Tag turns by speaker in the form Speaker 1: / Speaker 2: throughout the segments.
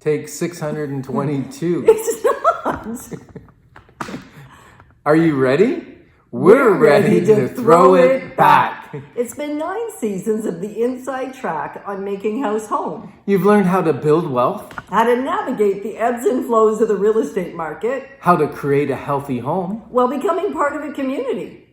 Speaker 1: Take 622.
Speaker 2: It's not.
Speaker 1: Are you ready? We're ready to throw it back.
Speaker 2: It's been 9 seasons of the Inside Track on Making House Home.
Speaker 1: You've learned how to build wealth,
Speaker 2: How to navigate the ebbs and flows of the real estate market
Speaker 1: how to create a healthy home.
Speaker 2: while becoming part of a community.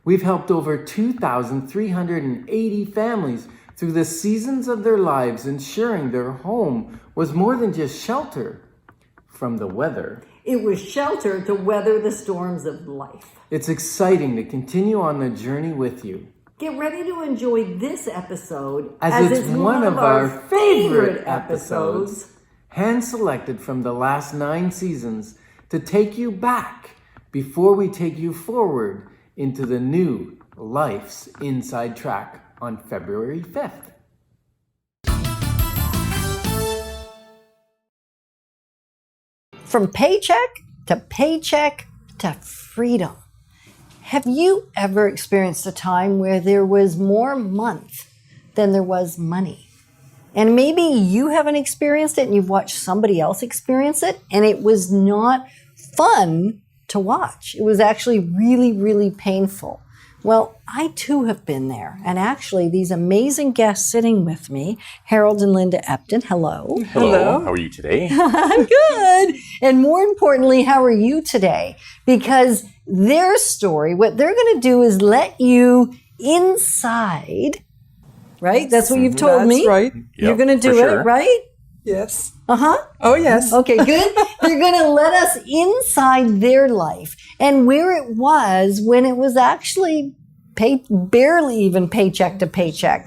Speaker 1: We've helped over 2,380 families through the seasons of their lives, ensuring their home was more than just shelter from the weather.
Speaker 2: It was shelter to weather the storms of life.
Speaker 1: It's exciting to continue on the journey with you.
Speaker 2: Get ready to enjoy this episode
Speaker 1: As it's one of our favorite episodes, hand-selected from the last 9 seasons to take you back before we take you forward into the new Life's Inside Track on February 5th.
Speaker 2: From paycheck to freedom. Have you ever experienced a time where there was more month than there was money? And maybe you haven't experienced it and you've watched somebody else experience it, and it was not fun to watch. It was actually really, really painful. Well, I too have been there. And actually, these amazing guests sitting with me, Harold and Linda Epton, hello.
Speaker 3: Hello. How are you today?
Speaker 2: I'm good. And more importantly, how are you today? Because their story, what they're going to do is let you inside, right? That's what you've told me.
Speaker 4: That's right.
Speaker 2: You're going to do it, right?
Speaker 4: Yes.
Speaker 2: Uh-huh.
Speaker 4: Oh, yes.
Speaker 2: Okay, good. They're going to let us inside their life and where it was when it was actually barely even paycheck to paycheck.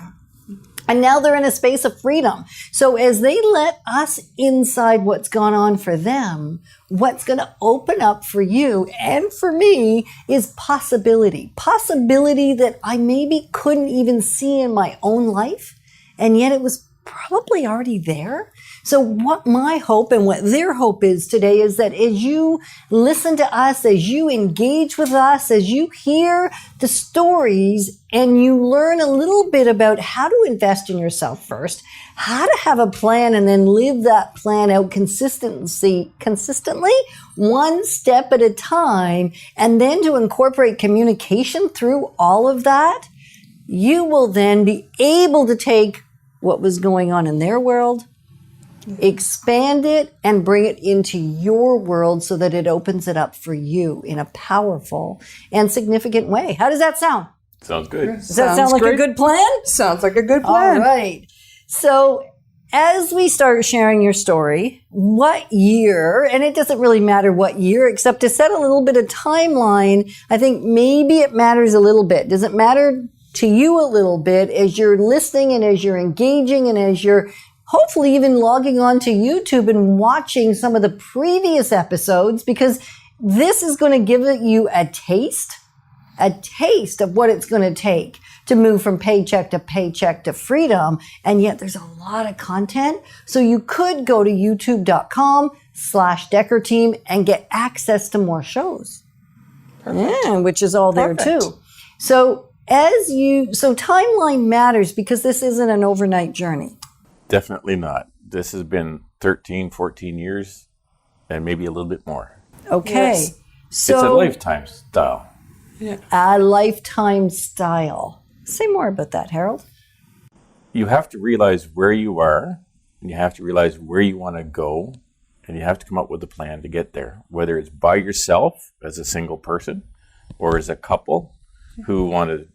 Speaker 2: And now they're in a space of freedom. So as they let us inside what's gone on for them, what's going to open up for you and for me is possibility. Possibility that I maybe couldn't even see in my own life, and yet it was probably already there. So what my hope and what their hope is today is that as you listen to us, as you engage with us, as you hear the stories and you learn a little bit about how to invest in yourself first, how to have a plan and then live that plan out consistently, one step at a time, and then to incorporate communication through all of that, you will then be able to take what was going on in their world, expand it, and bring it into your world so that it opens it up for you in a powerful and significant way. How does that sound?
Speaker 3: Sounds good.
Speaker 2: Does that sound like a good plan?
Speaker 4: Sounds like a good plan.
Speaker 2: All right. So as we start sharing your story, what year, and it doesn't really matter what year, except to set a little bit of timeline, I think maybe it matters a little bit. Does it matter to you a little bit as you're listening and as you're engaging and as you're hopefully even logging on to YouTube and watching some of the previous episodes, because this is going to give you a taste of what it's going to take to move from paycheck to freedom. And yet there's a lot of content. So you could go to youtube.com/Decker Team and get access to more shows. Yeah, which is all there too. So timeline matters because this isn't an overnight journey.
Speaker 3: Definitely not. This has been 13, 14 years and maybe a little bit more.
Speaker 2: Okay.
Speaker 4: Yes.
Speaker 2: So
Speaker 3: it's a lifetime style.
Speaker 2: A lifetime style. Say more about that, Harold.
Speaker 3: You have to realize where you are, and you have to realize where you want to go, and you have to come up with a plan to get there, whether it's by yourself as a single person or as a couple who want to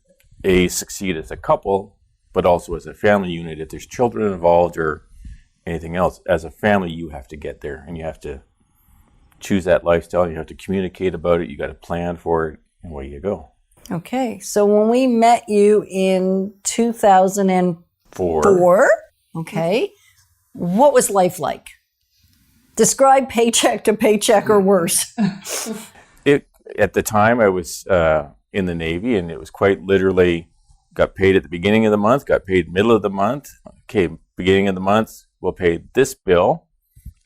Speaker 3: succeed as a couple, but also as a family unit if there's children involved or anything else. As a family, you have to get there, and you have to choose that lifestyle. You have to communicate about it. You got to plan for it, and away you go.
Speaker 2: Okay, so when we met you in 2004, okay, what was life like? Describe paycheck to paycheck or worse.
Speaker 3: At the time, I was in the Navy, and it was quite literally got paid at the beginning of the month, got paid middle of the month. Okay, beginning of the month, we'll pay this bill,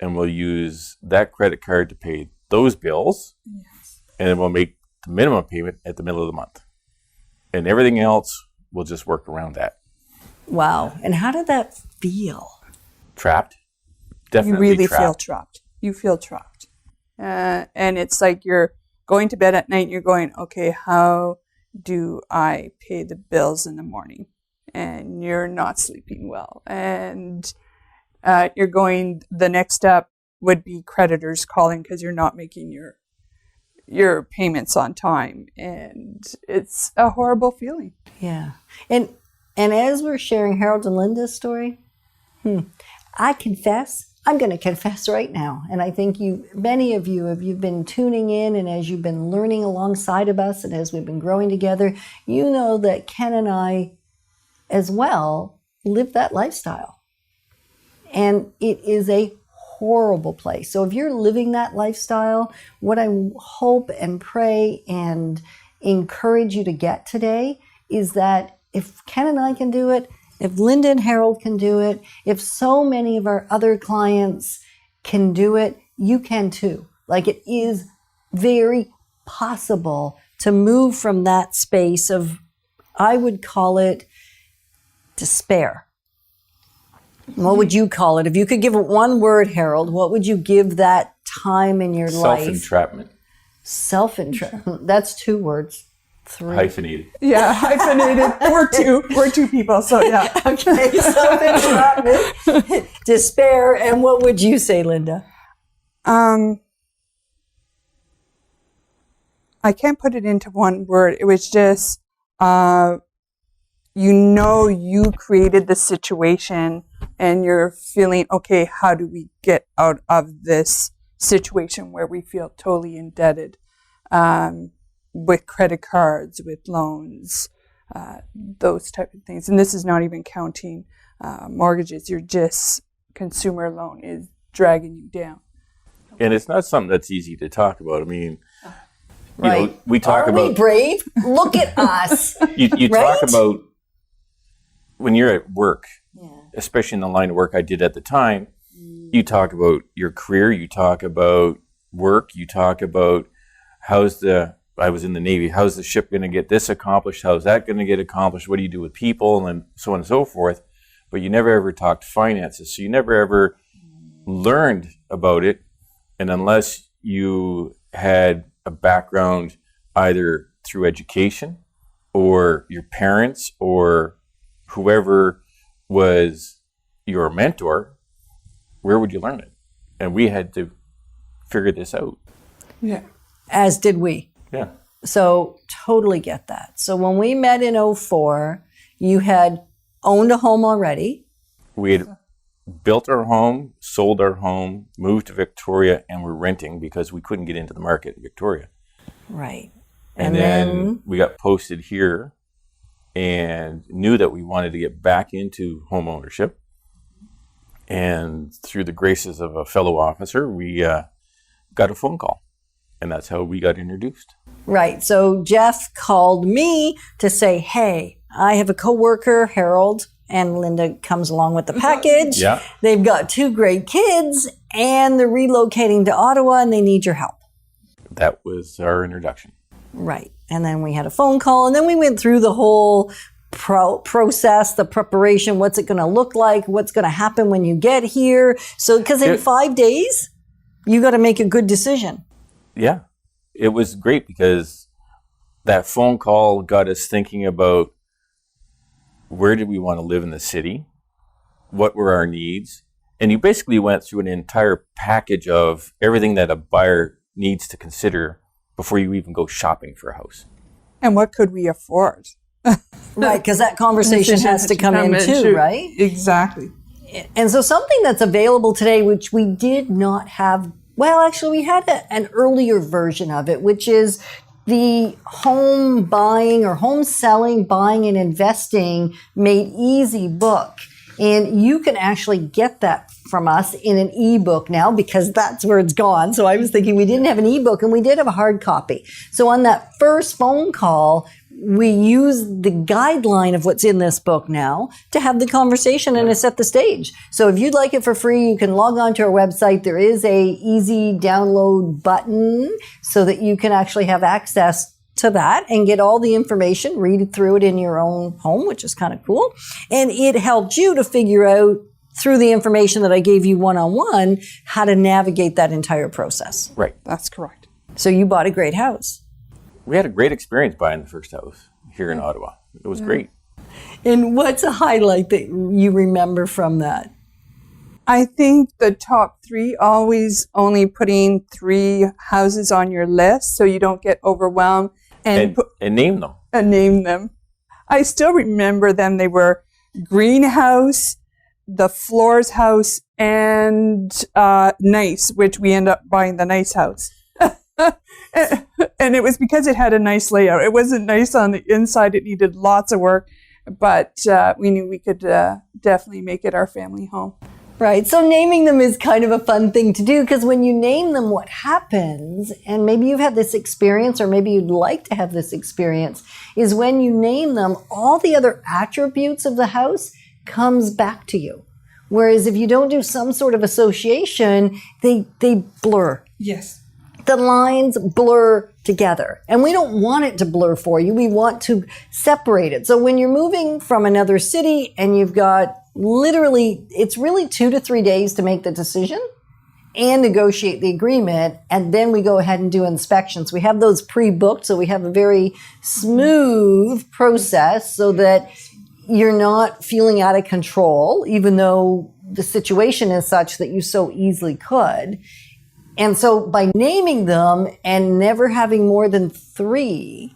Speaker 3: and we'll use that credit card to pay those bills, and then we'll make the minimum payment at the middle of the month. And everything else, we'll just work around that.
Speaker 2: Wow. And how did that feel?
Speaker 3: Trapped. definitely
Speaker 4: you really
Speaker 3: trapped.
Speaker 4: feel trapped. You feel trapped. And it's like you're going to bed at night and you're going, okay, how do I pay the bills in the morning? And you're not sleeping well. And you're going, the next step would be creditors calling because you're not making your payments on time. And it's a horrible feeling.
Speaker 2: Yeah. And as we're sharing Harold and Linda's story, I'm going to confess right now. And I think many of you, if you've been tuning in and as you've been learning alongside of us and as we've been growing together, you know that Ken and I as well live that lifestyle. And it is a horrible place. So if you're living that lifestyle, what I hope and pray and encourage you to get today is that if Ken and I can do it, if Linda and Harold can do it, if so many of our other clients can do it, you can too. Like, it is very possible to move from that space of, I would call it despair. What would you call it? If you could give it one word, Harold, what would you give that time in your life?
Speaker 3: Self-entrapment.
Speaker 2: Self-entrapment. That's 2 words. 3.
Speaker 3: Hyphenated.
Speaker 4: Yeah, hyphenated. We're two people, so yeah.
Speaker 2: Okay, self-entrapment, despair, and what would you say, Linda?
Speaker 4: I can't put it into one word. It was just, you created the situation and you're feeling, okay, how do we get out of this situation where we feel totally indebted? With credit cards, with loans, those type of things. And this is not even counting mortgages. You're just, consumer loan is dragging you down.
Speaker 3: And it's not something that's easy to talk about. I mean,
Speaker 2: Right.
Speaker 3: we talk
Speaker 2: Are
Speaker 3: about...
Speaker 2: we brave? Look at us.
Speaker 3: You
Speaker 2: Right?
Speaker 3: talk about when you're at work, especially in the line of work I did at the time, you talk about your career, you talk about work, you talk about I was in the Navy, how's the ship going to get this accomplished? How's that going to get accomplished? What do you do with people? And so on and so forth. But you never ever talked finances. So you never ever learned about it. And unless you had a background either through education or your parents or whoever was your mentor, where would you learn it? And we had to figure this out.
Speaker 4: Yeah.
Speaker 2: As did we.
Speaker 3: Yeah.
Speaker 2: So totally get that. So when we met in 2004, you had owned a home already.
Speaker 3: We had built our home, sold our home, moved to Victoria, and we're renting because we couldn't get into the market in Victoria.
Speaker 2: Right.
Speaker 3: And then we got posted here and knew that we wanted to get back into home ownership. And through the graces of a fellow officer, we got a phone call. And that's how we got introduced.
Speaker 2: Right. So Jeff called me to say, hey, I have a coworker, Harold, and Linda comes along with the package.
Speaker 3: Yeah.
Speaker 2: They've got 2 great kids and they're relocating to Ottawa and they need your help.
Speaker 3: That was our introduction.
Speaker 2: Right. And then we had a phone call and then we went through the whole process, the preparation, what's it going to look like, what's going to happen when you get here. So, because in 5 days, you got to make a good decision.
Speaker 3: Yeah, it was great because that phone call got us thinking about where did we want to live in the city, what were our needs, and you basically went through an entire package of everything that a buyer needs to consider before you even go shopping for a house.
Speaker 4: And what could we afford?
Speaker 2: Right, because that conversation has to come in too, right?
Speaker 4: Exactly.
Speaker 2: And so something that's available today, which we did not have, well, actually we had an earlier version of it, which is the home buying or home selling, buying and investing made easy book. And you can actually get that from us in an ebook now because that's where it's gone. So I was thinking we didn't have an ebook and we did have a hard copy. So on that first phone call, we use the guideline of what's in this book now to have the conversation and to set the stage. So if you'd like it for free, you can log on to our website. There is a easy download button so that you can actually have access to that and get all the information, read through it in your own home, which is kind of cool. And it helped you to figure out through the information that I gave you one-on-one, how to navigate that entire process.
Speaker 3: Right.
Speaker 4: That's correct.
Speaker 2: So you bought a great house.
Speaker 3: We had a great experience buying the first house here in Ottawa. It was great.
Speaker 2: And what's a highlight that you remember from that?
Speaker 4: I think the top 3, always only putting 3 houses on your list so you don't get overwhelmed
Speaker 3: And name them.
Speaker 4: and name them. I still remember them. They were greenhouse, the floors house, and nice, which we end up buying the nice house. And it was because it had a nice layout. It wasn't nice on the inside. It needed lots of work, but we knew we could definitely make it our family home.
Speaker 2: Right. So naming them is kind of a fun thing to do, because when you name them, what happens, and maybe you've had this experience or maybe you'd like to have this experience, is when you name them, all the other attributes of the house comes back to you. Whereas if you don't do some sort of association, they blur.
Speaker 4: Yes.
Speaker 2: The lines blur together, and we don't want it to blur for you. We want to separate it. So when you're moving from another city and you've got literally, it's really 2 to 3 days to make the decision and negotiate the agreement, and then we go ahead and do inspections. We have those pre-booked, so we have a very smooth process so that you're not feeling out of control, even though the situation is such that you so easily could. And so by naming them and never having more than three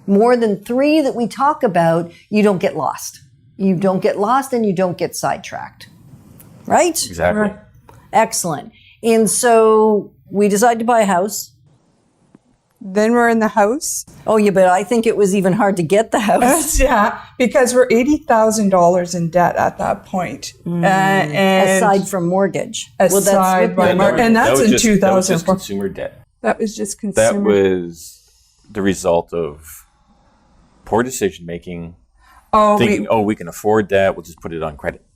Speaker 2: that we talk about, you don't get lost. You don't get lost and you don't get sidetracked. Right?
Speaker 3: Exactly.
Speaker 4: Right.
Speaker 2: Excellent. And so we decided to buy a house.
Speaker 4: Then we're in the house.
Speaker 2: Oh, yeah, but I think it was even hard to get the house.
Speaker 4: Yeah, because we're $80,000 in debt at that point. And
Speaker 2: Aside from mortgage.
Speaker 4: Aside by
Speaker 2: with
Speaker 4: mar- and that's in
Speaker 3: That was just
Speaker 4: 2004.
Speaker 3: consumer debt.
Speaker 4: That was just
Speaker 3: That
Speaker 4: consumer.
Speaker 3: was the result of poor decision making,
Speaker 4: Oh,
Speaker 3: thinking, we can afford that, we'll just put it on credit.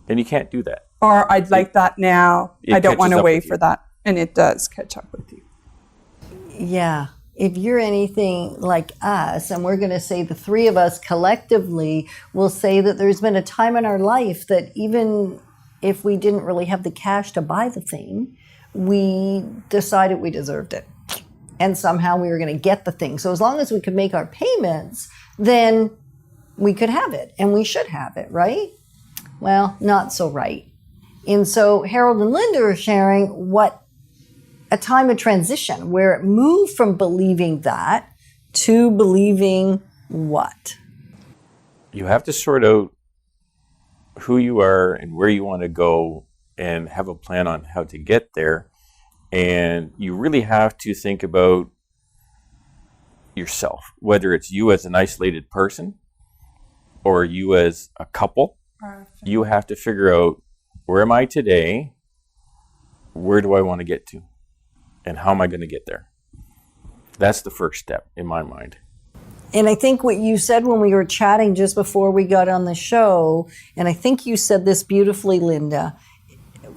Speaker 3: And you can't do that.
Speaker 4: or I'd like that now.
Speaker 3: It
Speaker 4: I don't
Speaker 3: catches
Speaker 4: want to
Speaker 3: up
Speaker 4: wait
Speaker 3: with you.
Speaker 4: for that. And it does catch up with you.
Speaker 2: Yeah. If you're anything like us, and we're going to say the 3 of us collectively will say that there's been a time in our life that even if we didn't really have the cash to buy the thing, we decided we deserved it. And somehow we were going to get the thing. So as long as we could make our payments, then we could have it, and we should have it, right? Well, not so right. And so Harold and Linda are sharing what a time of transition where it moved from believing that to believing what?
Speaker 3: You have to sort out who you are and where you want to go and have a plan on how to get there. And you really have to think about yourself, whether it's you as an isolated person or you as a couple. You have to figure out, where am I today? Where do I want to get to? And how am I going to get there? That's the first step in my mind.
Speaker 2: And I think what you said when we were chatting just before we got on the show, and I think you said this beautifully, Linda,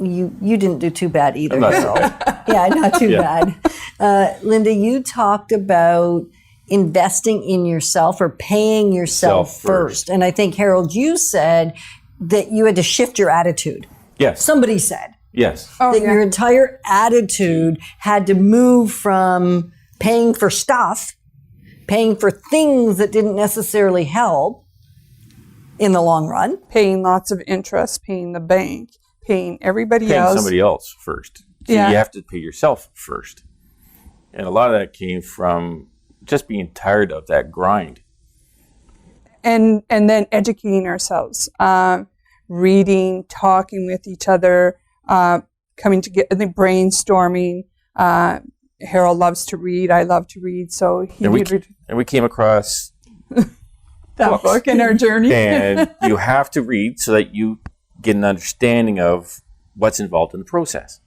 Speaker 2: you didn't do too bad either.
Speaker 3: I'm not
Speaker 2: Harold.
Speaker 3: bad.
Speaker 2: Yeah, not too
Speaker 3: Yeah.
Speaker 2: bad. Linda, you talked about investing in yourself or paying yourself
Speaker 3: Self
Speaker 2: first.
Speaker 3: first.
Speaker 2: And I think, Harold, you said that you had to shift your attitude.
Speaker 3: Yes.
Speaker 2: Somebody said.
Speaker 3: Yes.
Speaker 4: Oh,
Speaker 2: That
Speaker 4: yeah.
Speaker 2: your entire attitude had to move from paying for stuff, paying for things that didn't necessarily help in the long run.
Speaker 4: Paying lots of interest, paying the bank, paying everybody
Speaker 3: Paying
Speaker 4: else.
Speaker 3: somebody else first. So
Speaker 4: Yeah.
Speaker 3: you have to pay yourself first. And a lot of that came from just being tired of that grind.
Speaker 4: and then educating ourselves, reading, talking with each other, coming together, brainstorming. Harold loves to read. I love to read, so he
Speaker 3: And we,
Speaker 4: would read
Speaker 3: and we came across,
Speaker 4: that book in our journey.
Speaker 3: and you have to read so that you get an understanding of what's involved in the process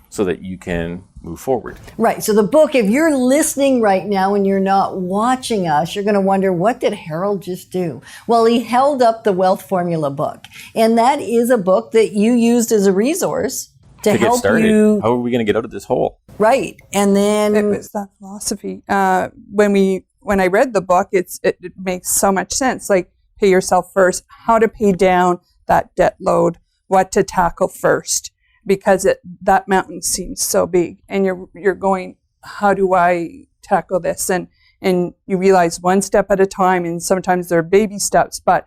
Speaker 3: so that you can move forward.
Speaker 2: Right. So the book, if you're listening right now and you're not watching us, you're going to wonder, what did Harold just do? Well, he held up the Wealth Formula book. And that is a book that you used as a resource to
Speaker 3: To get
Speaker 2: help
Speaker 3: started,
Speaker 2: you.
Speaker 3: how are we going to get out of this hole?
Speaker 2: Right. And then
Speaker 4: It was that philosophy. When I read the book, it makes so much sense. Like, pay yourself first, how to pay down that debt load, what to tackle first, because that mountain seems so big, and you're going, how do I tackle this? And you realize one step at a time, and sometimes there are baby steps, but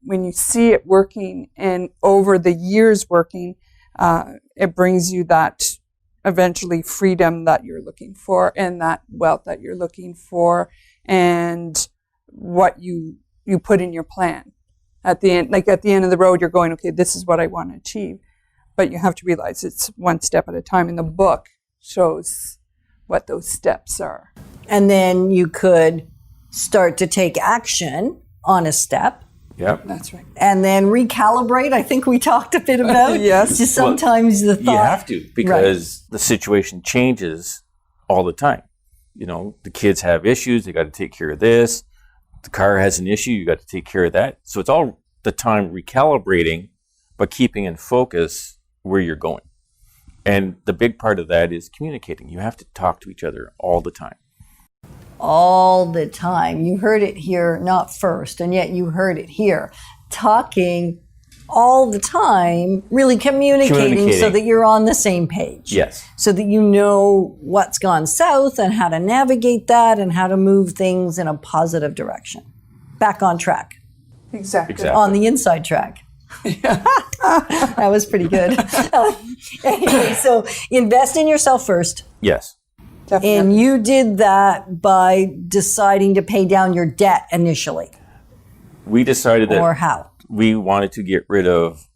Speaker 4: when you see it working and over the years working, it brings you that eventually freedom that you're looking for, and that wealth that you're looking for, and what you put in your plan. At the end, like at the end of the road, you're going, okay, this is what I want to achieve. But you have to realize it's one step at a time, and the book shows what those steps are.
Speaker 2: And then you could start to take action on a step.
Speaker 3: Yep.
Speaker 4: That's right.
Speaker 2: And then recalibrate. I think we talked a bit about.
Speaker 4: Yes.
Speaker 2: Just sometimes the thought.
Speaker 3: You have to, because the situation changes all the time. You know, the kids have issues. They got to take care of this. The car has an issue. You got to take care of that. So it's all the time recalibrating, but keeping in focus where you're going. And the big part of that is communicating. You have to talk to each other all the time.
Speaker 2: All the time. You heard it here, not first, and yet you heard it here. Talking all the time, really communicating so that you're on the same page.
Speaker 3: Yes.
Speaker 2: So that you know what's gone south and how to navigate that and how to move things in a positive direction. Back on track.
Speaker 4: Exactly.
Speaker 2: On the inside track. That was pretty good. Anyway, so invest in yourself first.
Speaker 3: Yes.
Speaker 4: Definitely.
Speaker 2: And you did that by deciding to pay down your debt initially.
Speaker 3: We decided
Speaker 2: Or
Speaker 3: that
Speaker 2: how?
Speaker 3: we wanted to get rid of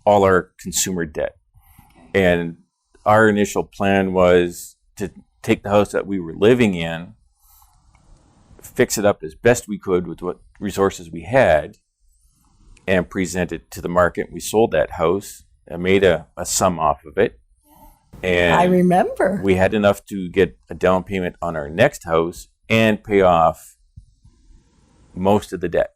Speaker 3: all our consumer debt. And our initial plan was to take the house that we were living in, fix it up as best we could with what resources we had, and present it to the market. We sold that house and made a sum off of it. And
Speaker 2: I remember.
Speaker 3: we had enough to get a down payment on our next house and pay off most of the debt.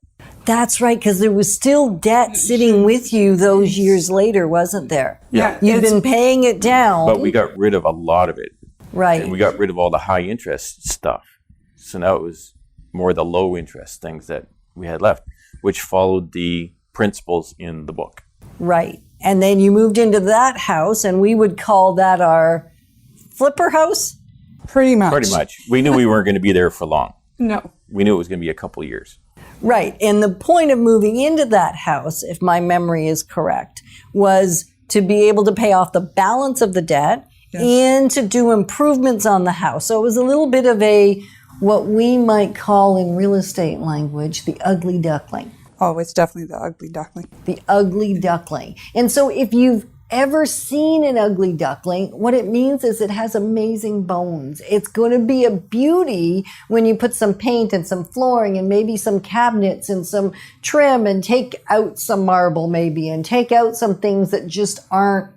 Speaker 2: That's right, because there was still debt sitting with you those years later, wasn't there?
Speaker 4: Yeah.
Speaker 2: You've been paying it down.
Speaker 3: But we got rid of a lot of it.
Speaker 2: right.
Speaker 3: And we got rid of all the high interest stuff. So now it was more the low interest things that we had left, which followed the principles in the book.
Speaker 2: Right. And then you moved into that house, and we would call that our flipper house.
Speaker 4: Pretty much.
Speaker 3: Pretty much. We knew we weren't going to be there for long.
Speaker 4: No.
Speaker 3: We knew it was going to be a couple of years.
Speaker 2: Right. And the point of moving into that house, if my memory is correct, was to be able to pay off the balance of the debt and to do improvements on the house. So it was a little bit of what we might call in real estate language, the ugly duckling.
Speaker 4: Oh, it's definitely the ugly duckling.
Speaker 2: The ugly duckling. And so if you've ever seen an ugly duckling, what it means is it has amazing bones. It's going to be a beauty when you put some paint and some flooring and maybe some cabinets and some trim and take out some marble maybe and take out some things that just aren't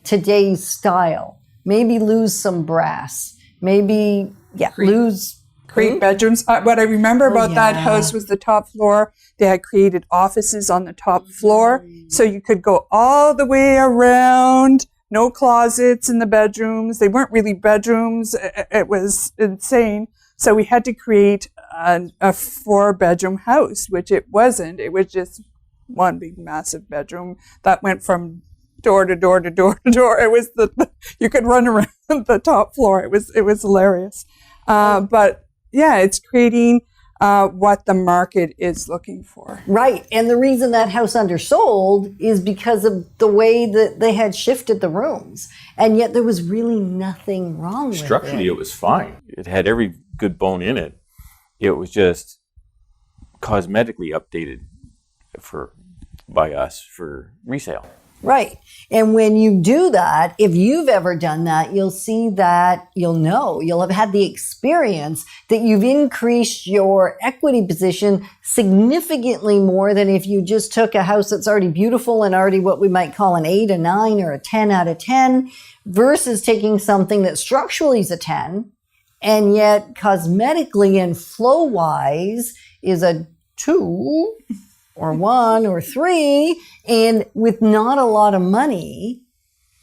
Speaker 2: today's style. Maybe lose some brass. Maybe,
Speaker 4: Create bedrooms. What I remember about that house was the top floor. They had created offices on the top floor. So you could go all the way around, no closets in the bedrooms. They weren't really bedrooms. It was insane. So we had to create a 4-bedroom house, which it wasn't. It was just one big massive bedroom that went from door to door to door to door. It was you could run around the top floor. It was hilarious. But yeah, it's creating what the market is looking for.
Speaker 2: Right. And the reason that house undersold is because of the way that they had shifted the rooms. And yet there was really nothing wrong with it.
Speaker 3: Structurally, it was fine. It had every good bone in it. It was just cosmetically updated by us for resale.
Speaker 2: Right. And when you do that, if you've ever done that, you'll see that you'll have had the experience that you've increased your equity position significantly more than if you just took a house that's already beautiful and already what we might call an 8, a 9, or a 10 out of 10 versus taking something that structurally is a 10 and yet cosmetically and flow wise is a 2 or 1 or 3, and with not a lot of money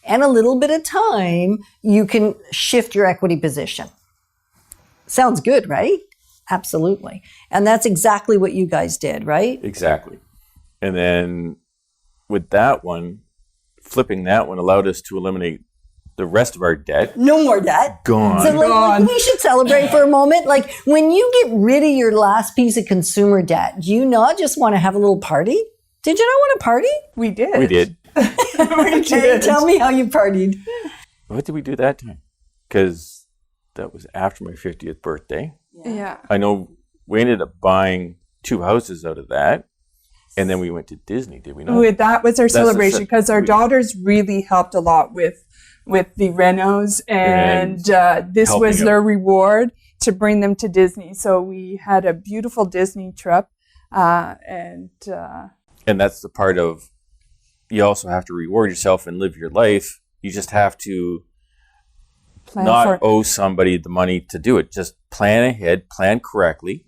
Speaker 2: and a little bit of time, you can shift your equity position. Sounds good, right? Absolutely. And that's exactly what you guys did, right?
Speaker 3: Exactly. And then with that one, flipping that one allowed us to eliminate the rest of our debt.
Speaker 2: No more debt.
Speaker 3: Gone.
Speaker 2: So like, we should celebrate for a moment. Like when you get rid of your last piece of consumer debt, do you not just want to have a little party? Did you not want to party?
Speaker 4: We did.
Speaker 3: We did.
Speaker 4: We did.
Speaker 2: Tell me how you partied.
Speaker 3: What did we do that time? Because that was after my 50th birthday.
Speaker 4: Yeah.
Speaker 3: I know we ended up buying 2 houses out of that. And then we went to Disney, did we not?
Speaker 4: That was our
Speaker 3: the
Speaker 4: celebration
Speaker 3: se-
Speaker 4: because our daughters really helped a lot with the renos, and this
Speaker 3: helping
Speaker 4: was their
Speaker 3: out.
Speaker 4: reward to bring them to Disney. So we had a beautiful Disney trip,
Speaker 3: And that's the part of, you also have to reward yourself and live your life. You just have to not owe somebody the money to do it. Just plan ahead, plan correctly,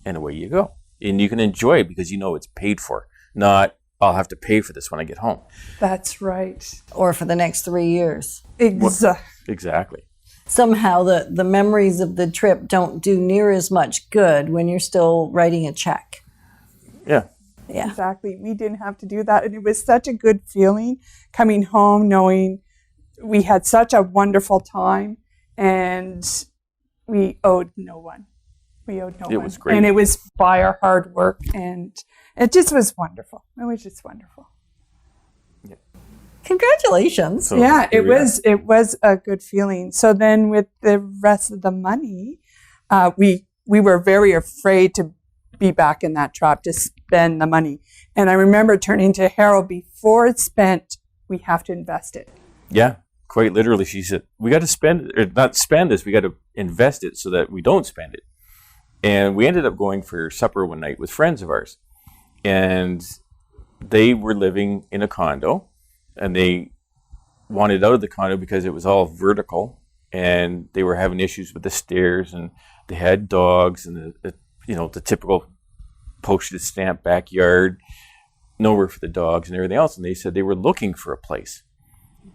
Speaker 3: and away you go. And you can enjoy it because you know it's paid for. Not, I'll have to pay for this when I get home.
Speaker 4: That's right.
Speaker 2: Or for the next 3 years.
Speaker 3: Exactly.
Speaker 2: Somehow the memories of the trip don't do near as much good when you're still writing a check.
Speaker 3: Yeah.
Speaker 2: Yeah.
Speaker 4: Exactly. We didn't have to do that. And it was such a good feeling coming home knowing we had such a wonderful time and we owed no one. We owed no one.
Speaker 3: It was great.
Speaker 4: And it was by our hard work, and it just was wonderful. It was just wonderful.
Speaker 2: Congratulations.
Speaker 3: So
Speaker 4: Yeah,
Speaker 3: here
Speaker 4: it
Speaker 3: we
Speaker 4: was a good feeling. So then with the rest of the money, we were very afraid to be back in that trap to spend the money. And I remember turning to Harold, before it's spent, we have to invest it.
Speaker 3: Yeah, quite literally. She said, we got to spend, or not spend this, we got to invest it so that we don't spend it. And we ended up going for supper one night with friends of ours. And they were living in a condo, and they wanted out of the condo because it was all vertical, and they were having issues with the stairs, and they had dogs, and the typical postage stamp backyard, nowhere for the dogs and everything else. And they said they were looking for a place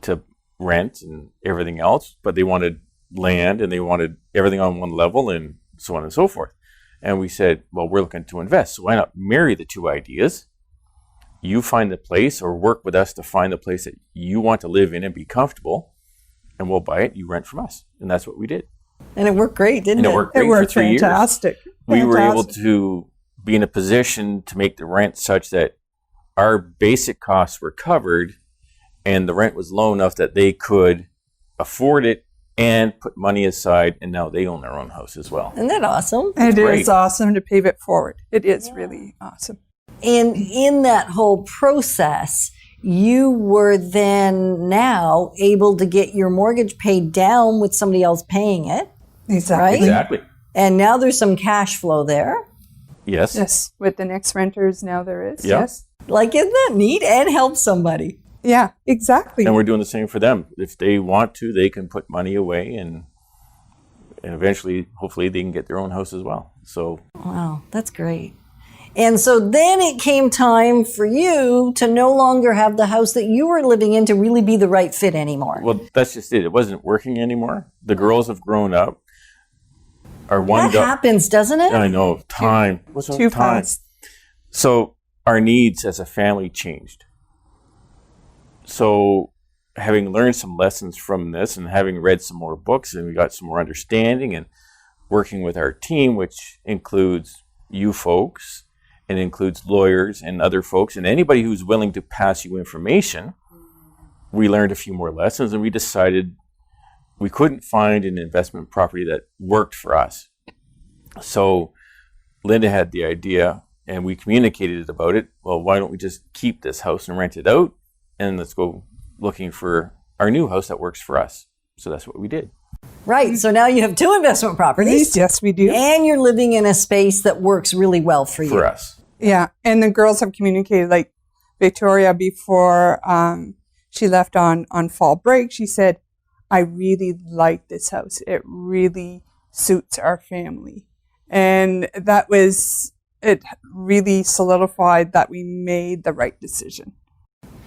Speaker 3: to rent and everything else, but they wanted land and they wanted everything on one level and so on and so forth. And we said, well, we're looking to invest, so why not marry the two ideas? You find the place, or work with us to find the place that you want to live in and be comfortable, and we'll buy it. You rent from us. And that's what we did.
Speaker 2: And it worked great, didn't
Speaker 3: And
Speaker 2: it?
Speaker 3: it worked great for 3 years.
Speaker 4: Fantastic.
Speaker 3: We were able
Speaker 4: Fantastic.
Speaker 3: to be in a position to make the rent such that our basic costs were covered, and the rent was low enough that they could afford it and put money aside, and now they own their own house as well.
Speaker 2: Isn't that awesome?
Speaker 4: It
Speaker 3: great.
Speaker 4: is awesome to pave it forward. It is really awesome.
Speaker 2: And in that whole process, you were then now able to get your mortgage paid down with somebody else paying it.
Speaker 4: Exactly.
Speaker 2: Right?
Speaker 3: Exactly.
Speaker 2: And now there's some cash flow there.
Speaker 3: Yes.
Speaker 4: Yes. With the next renters, now there is.
Speaker 3: Yeah.
Speaker 4: Yes.
Speaker 2: Like, isn't that neat? And help somebody.
Speaker 4: Yeah, exactly.
Speaker 3: And we're doing the same for them. If they want to, they can put money away, and eventually, hopefully, they can get their own house as well. So
Speaker 2: Wow, that's great. And so then it came time for you to no longer have the house that you were living in to really be the right fit anymore.
Speaker 3: well, that's just it. It wasn't working anymore. The girls have grown up. Our one
Speaker 2: That happens, doesn't it?
Speaker 3: I know, time. What's
Speaker 4: Too
Speaker 3: time?
Speaker 4: fast.
Speaker 3: So our needs as a family changed. So having learned some lessons from this and having read some more books, and we got some more understanding, and working with our team, which includes you folks and includes lawyers and other folks and anybody who's willing to pass you information, we learned a few more lessons, and we decided we couldn't find an investment property that worked for us. So Linda had the idea, and we communicated about it. Well, why don't we just keep this house and rent it out, and let's go looking for our new house that works for us. So that's what we did.
Speaker 2: Right. So now you have 2 investment properties.
Speaker 4: Yes, we do.
Speaker 2: And you're living in a space that works really well for you.
Speaker 3: For us.
Speaker 4: Yeah, and the girls have communicated, like Victoria, before she left on fall break, she said, I really like this house. It really suits our family. And it really solidified that we made the right decision.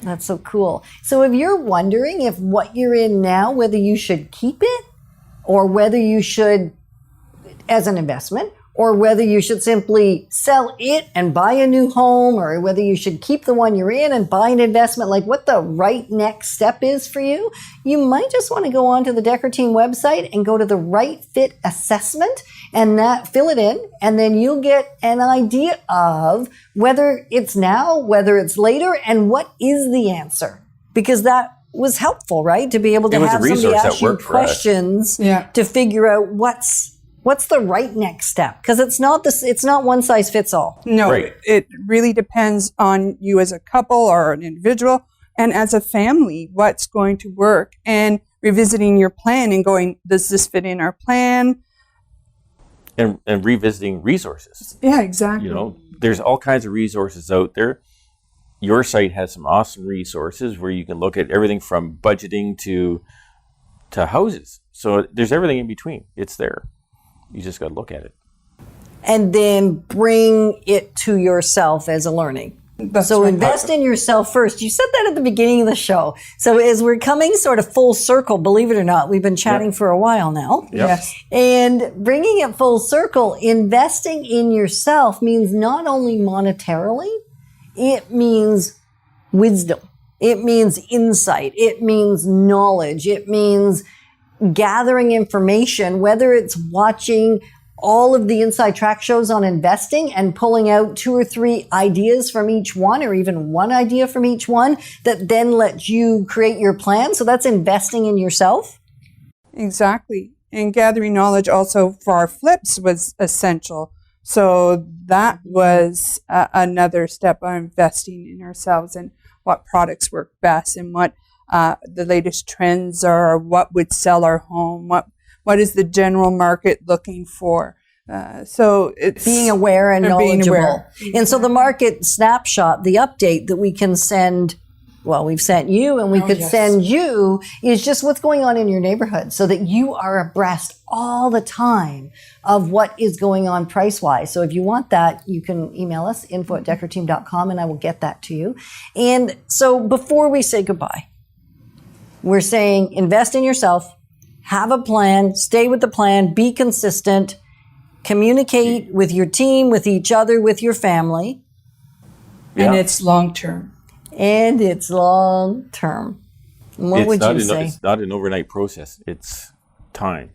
Speaker 2: That's so cool. So if you're wondering if what you're in now, whether you should keep it or whether you should, as an investment, or whether you should simply sell it and buy a new home, or whether you should keep the one you're in and buy an investment, like what the right next step is for you, you might just want to go onto the Decker Team website and go to the Right Fit Assessment and that fill it in, and then you'll get an idea of whether it's now, whether it's later, and what is the answer. Because that was helpful, right? To be able to
Speaker 3: It was a
Speaker 2: have somebody
Speaker 3: resource that
Speaker 2: ask you
Speaker 3: worked for us.
Speaker 2: questions
Speaker 4: Yeah.
Speaker 2: to figure out what's the right next step. Because it's not one size fits all.
Speaker 4: No,
Speaker 3: Right.
Speaker 4: it really depends on you as a couple or an individual and as a family, what's going to work, and revisiting your plan and going, does this fit in our plan?
Speaker 3: And revisiting resources.
Speaker 4: Yeah, exactly.
Speaker 3: You know, there's all kinds of resources out there. Your site has some awesome resources where you can look at everything from budgeting to houses. So there's everything in between. It's there. You just got to look at it.
Speaker 2: And then bring it to yourself as a learning.
Speaker 4: That's
Speaker 2: So
Speaker 4: right.
Speaker 2: invest in yourself first. You said that at the beginning of the show. So as we're coming sort of full circle, believe it or not, we've been chatting for a while now.
Speaker 4: Yes.
Speaker 2: And bringing it full circle, investing in yourself means not only monetarily, it means wisdom. It means insight. It means knowledge. It means gathering information, whether it's watching all of the Inside Track shows on investing and pulling out 2 or 3 ideas from each one, or even one idea from each one that then lets you create your plan. So that's investing in yourself.
Speaker 4: Exactly. And gathering knowledge also for our flips was essential. So that was another step of investing in ourselves and what products work best and what the latest trends are, what would sell our home, what is the general market looking for. So it's
Speaker 2: Being aware and
Speaker 4: being
Speaker 2: knowledgeable.
Speaker 4: aware.
Speaker 2: And so the market snapshot, the update that we can send, well, we've sent you and we could
Speaker 4: yes.
Speaker 2: send you, is just what's going on in your neighborhood so that you are abreast all the time of what is going on price-wise. So if you want that, you can email us, info@deckerteam.com, and I will get that to you. And so before we say goodbye, we're saying invest in yourself, have a plan, stay with the plan, be consistent, communicate with your team, with each other, with your family,
Speaker 4: and
Speaker 3: Yeah.
Speaker 4: it's long term.
Speaker 2: and it's long term. What would you say?
Speaker 3: It's not an overnight process. It's time.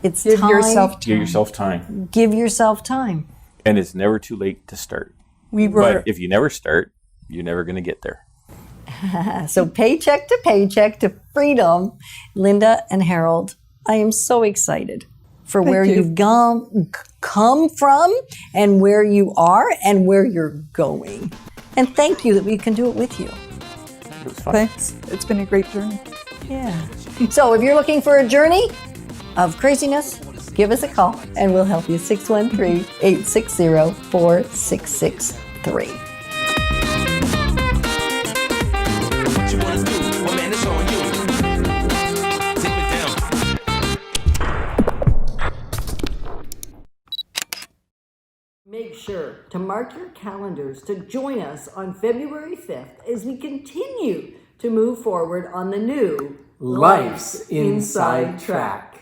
Speaker 2: It's
Speaker 4: Give
Speaker 2: time.
Speaker 4: yourself time.
Speaker 3: Give yourself time.
Speaker 2: Give yourself time.
Speaker 3: And it's never too late to start.
Speaker 4: We were
Speaker 3: But if you never start, you're never going to get there.
Speaker 2: So paycheck to freedom, Linda and Harold, I am so excited for where
Speaker 4: you.
Speaker 2: you've come from and where you are and where you're going. And thank you that we can do it with you.
Speaker 3: It was fun.
Speaker 4: thanks. It's been a great journey.
Speaker 2: Yeah. So if you're looking for a journey of craziness, give us a call and we'll help you. 613-860-4663.
Speaker 5: What you wanna do? Well, man, it's on you. Take me down.
Speaker 2: Make sure to mark your calendars to join us on February 5th as we continue to move forward on the new
Speaker 1: Life's Inside Track.